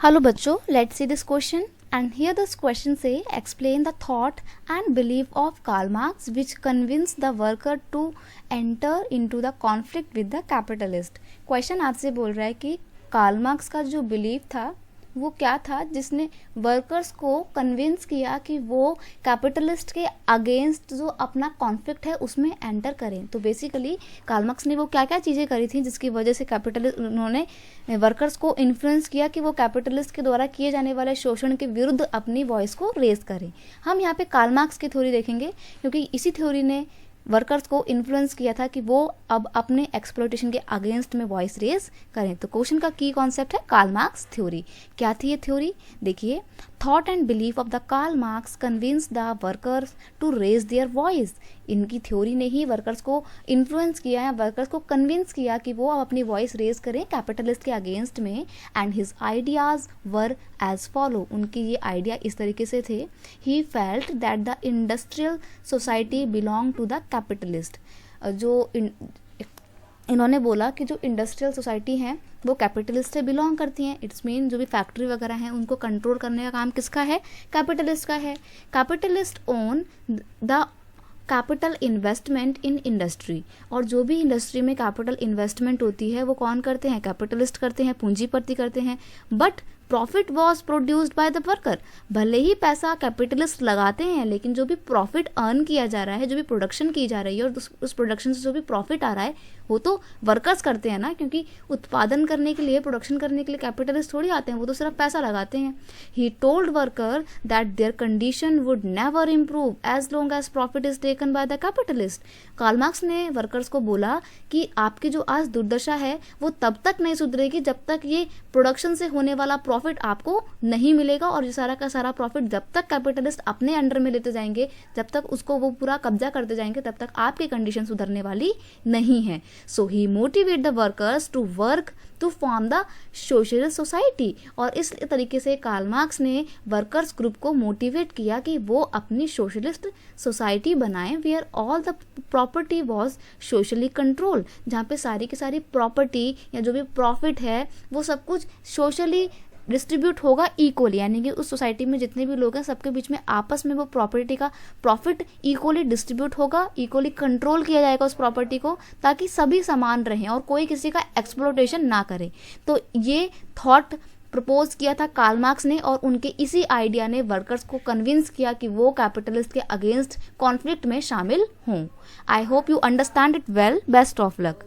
Hello बच्चों, let's see this question. And here this question say explain the thought and belief of Karl Marx which convinced the worker to enter into the conflict with the capitalist. Question आपसे बोल रहा है कि Karl Marx का जो belief था वो क्या था जिसने वर्कर्स को कन्विंस किया कि वो कैपिटलिस्ट के अगेंस्ट जो अपना कॉन्फ्लिक्ट है उसमें एंटर करें. तो बेसिकली कार्ल मार्क्स ने वो क्या क्या चीज़ें करी थी जिसकी वजह से उन्होंने वर्कर्स को इन्फ्लुएंस किया कि वो कैपिटलिस्ट के द्वारा किए जाने वाले शोषण के विरुद्ध अपनी वॉइस को रेज करें. हम यहाँ पे कार्ल मार्क्स की थ्योरी देखेंगे क्योंकि इसी थ्योरी ने वर्कर्स को इन्फ्लुएंस किया था कि वो अब अपने एक्सप्लॉयटेशन के अगेंस्ट में वॉइस रेज करें. तो क्वेश्चन का की कॉन्सेप्ट है कार्ल मार्क्स थ्योरी. क्या थी ये थ्योरी? देखिए, thought and belief of the Karl Marx convince the workers to raise their voice. इनकी थ्योरी ने ही वर्कर्स को इन्फ्लुएंस किया है, वर्कर्स को कन्विंस किया कि वो अब अपनी वॉइस रेज करें कैपिटलिस्ट के अगेंस्ट में. And his ideas were as follow. उनकी ये आइडिया इस तरीके से थे. He felt that the industrial society belong to the capitalist. जो इन्होंने बोला कि जो इंडस्ट्रियल सोसाइटी हैं वो कैपिटलिस्ट से बिलोंग करती हैं. इट्स मीन जो भी फैक्ट्री वगैरह हैं उनको कंट्रोल करने का काम किसका है? कैपिटलिस्ट का है. Capitalist own the capital investment in industry. और जो भी इंडस्ट्री में कैपिटल इन्वेस्टमेंट होती है वो कौन करते हैं? कैपिटलिस्ट करते हैं, पूंजीपति करते हैं. But profit was produced by the worker. भले ही पैसा कैपिटलिस्ट लगाते हैं लेकिन जो भी प्रॉफिट अर्न किया जा रहा है, जो भी प्रोडक्शन की जा रही है और उस प्रोडक्शन से जो भी प्रॉफिट आ रहा है वो तो वर्कर्स करते हैं ना, क्योंकि उत्पादन करने के लिए, प्रोडक्शन करने के लिए कैपिटलिस्ट थोड़ी आते हैं, वो तो सिर्फ पैसा लगाते हैं. He told worker that their condition would never improve as long as profit is taken by the capitalist. Karl Marx ने वर्कर्स को बोला कि आपकी जो आज दुर्दशा है वो तब तक नहीं सुधरेगी जब तक ये प्रोडक्शन से होने वाला प्रॉफिट आपको नहीं मिलेगा, और ये सारा का सारा प्रॉफिट जब तक कैपिटलिस्ट अपने अंडर में लेते जाएंगे, जब तक उसको वो पूरा कब्जा करते जाएंगे, तब तक आपकी कंडीशन सुधरने वाली नहीं है. So he motivate the workers to work to form the socialist society. और इस तरीके से कार्ल मार्क्स ने वर्कर्स ग्रुप को मोटिवेट किया कि वो अपनी सोशलिस्ट सोसाइटी बनाएं where all the property was socially control. जहाँ पे सारी की सारी प्रॉपर्टी या जो भी प्रॉफिट है वो सब कुछ सोशली डिस्ट्रीब्यूट होगा इक्वली, यानी कि उस सोसाइटी में जितने भी लोग हैं सबके बीच में आपस में वो प्रॉपर्टी का प्रॉफिट इक्वली डिस्ट्रीब्यूट होगा, इक्वली कंट्रोल किया जाएगा उस प्रॉपर्टी को, ताकि सभी समान रहें और कोई किसी का एक्सप्लॉयटेशन ना करे. तो ये थॉट प्रपोज किया था कार्ल मार्क्स ने और उनके इसी आइडिया ने वर्कर्स को कन्विंस किया कि वो कैपिटलिस्ट के अगेंस्ट कॉन्फ्लिक्ट में शामिल हों. I hope you understand it well. Best of luck.